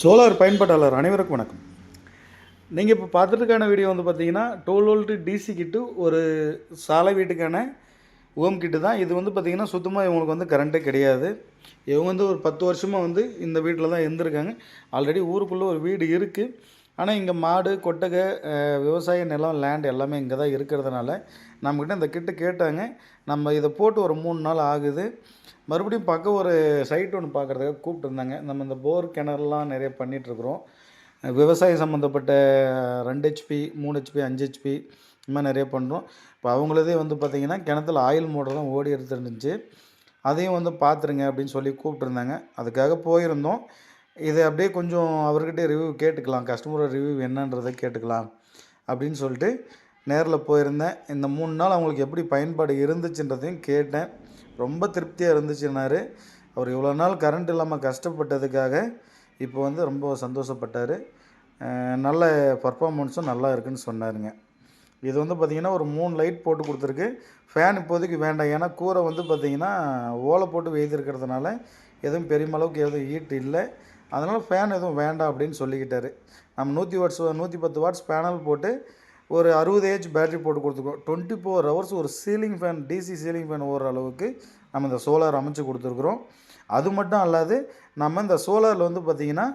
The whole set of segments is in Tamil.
சோலார் பயன்பாட்டாளர் அனைவருக்கும் வணக்கம். நீங்கள் இப்போ பார்த்துட்டுருக்கான வீடியோ வந்து பார்த்தீங்கன்னா 12 வோல்ட் டிசி கிட்டு ஒரு சாலை வீட்டுக்கான ஹோம் கிட்டு தான். இது வந்து பார்த்திங்கன்னா சுத்தமாக இவங்களுக்கு வந்து கரண்ட்டே கிடையாது. இவங்க வந்து ஒரு 10 வருஷமாக வந்து இந்த வீட்டில் தான் இருந்திருக்காங்க. ஆல்ரெடி ஊருக்குள்ளே ஒரு வீடு இருக்குது. ஆனால் இங்கே மாடு கொட்டகை விவசாய நிலம் லேண்ட் எல்லாமே இங்கே தான் இருக்கிறதுனால நம்மக்கிட்ட இந்த கிட்டு கேட்டாங்க. நம்ம இதை போட்டு ஒரு 3 நாள் ஆகுது. மறுபடியும் பக்கம் ஒரு சைட் ஒன்று பார்க்குறதுக்காக கூப்பிட்டுருந்தாங்க. நம்ம இந்த போர் கிணறுலாம் நிறைய பண்ணிகிட்ருக்குறோம். விவசாயம் சம்மந்தப்பட்ட 2 ஹெச்பி 3 ஹெச்பி 5 ஹெச்பி இந்த மாதிரி நிறைய பண்ணுறோம். இப்போ அவங்களதே வந்து பார்த்திங்கன்னா கிணத்துல ஆயில் மோட்டர் தான் ஓடி எடுத்துருந்துச்சு. அதையும் வந்து பார்த்துருங்க அப்படின்னு சொல்லி கூப்பிட்டுருந்தாங்க. அதுக்காக போயிருந்தோம். இதை அப்படியே கொஞ்சம் அவர்கிட்ட ரிவ்யூ கேட்டுக்கலாம், கஸ்டமரோட ரிவ்யூ என்னன்றதை கேட்டுக்கலாம் அப்படின்னு சொல்லிட்டு நேரில் போயிருந்தேன். இந்த 3 நாள் அவங்களுக்கு எப்படி பயன்பாடு இருந்துச்சுன்றதையும் கேட்டேன். ரொம்ப திருப்தியாக இருந்துச்சுன்னாரு. அவர் இவ்வளோ நாள் கரண்ட் இல்லாமல் கஷ்டப்பட்டதுக்காக இப்போ வந்து ரொம்ப சந்தோஷப்பட்டார். நல்ல பர்ஃபார்மன்ஸும் நல்லா இருக்குதுன்னு சொன்னாருங்க. இது வந்து பார்த்திங்கன்னா ஒரு 3 லைட் போட்டு கொடுத்துருக்கு. ஃபேன் இப்போதைக்கு வேண்டாம். ஏன்னா கூரை வந்து பார்த்திங்கன்னா ஓலை போட்டு வெய்திருக்கிறதுனால எதுவும் பெரியமளவுக்கு எதுவும் ஹீட் இல்லை. அதனால் ஃபேன் எதுவும் வேண்டாம் அப்படின்னு சொல்லிக்கிட்டார். நம்ம 110 வாட்ஸ் பேனல் போட்டு ஒரு 60 ஏஹெச் பேட்டரி போட்டு கொடுத்துருக்கோம். 24 ஹவர்ஸ் ஒரு ceiling fan, DC ceiling fan ஓடுற அளவுக்கு நம்ம இந்த சோலார் அமைச்சு கொடுத்துருக்குறோம். அது மட்டும் அல்லாது நம்ம இந்த சோலாரில் வந்து பார்த்திங்கன்னா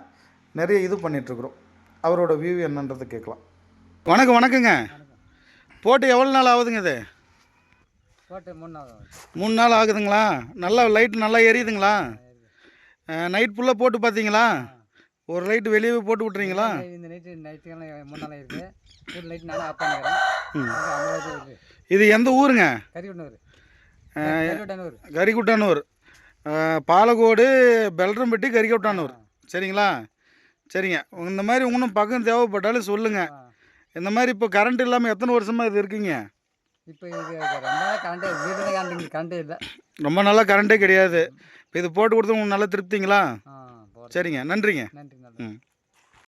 நிறைய இது பண்ணிகிட்ருக்குறோம். அவரோட வியூ என்னன்றது கேட்கலாம். வணக்கங்க. போட்டு எவ்வளோ நாள் ஆகுதுங்க இது? போட்டு 3 நாள் ஆகுது. 3 நாள் ஆகுதுங்களா? நல்லா லைட் நல்லா எரியுதுங்களா? நைட் ஃபுல்லாக போட்டு பார்த்தீங்களா? ஒரு லைட்டு வெளியே போட்டு விட்றீங்களா? இந்த நைட்டுக்கெல்லாம் 3 நாள் இருக்குது. ஒரு லைட் நானும் ஆஃப் பண்ணிக்கிறேன். இது எந்த ஊருங்க? கரிகுட்டனூர். பாலக்கோடு பெல்ரம்பட்டி கரிகுட்டனூர். சரிங்களா? சரிங்க. இந்த மாதிரி இன்னும் பக்கம் தேவைப்பட்டாலும் சொல்லுங்கள். இந்த மாதிரி இப்போ கரண்ட் இல்லாமல் எத்தனை வருஷமாக இது இருக்கீங்க? இப்போ இது ரொம்ப நாளாக கரண்ட்டே இல்லை. ரொம்ப நாளாக கரண்ட்டே கிடையாது. இப்போ இது போட்டு கொடுத்து உங்களுக்கு நல்லா திருப்திங்களா? சரிங்க. நன்றிங்க. நன்றி.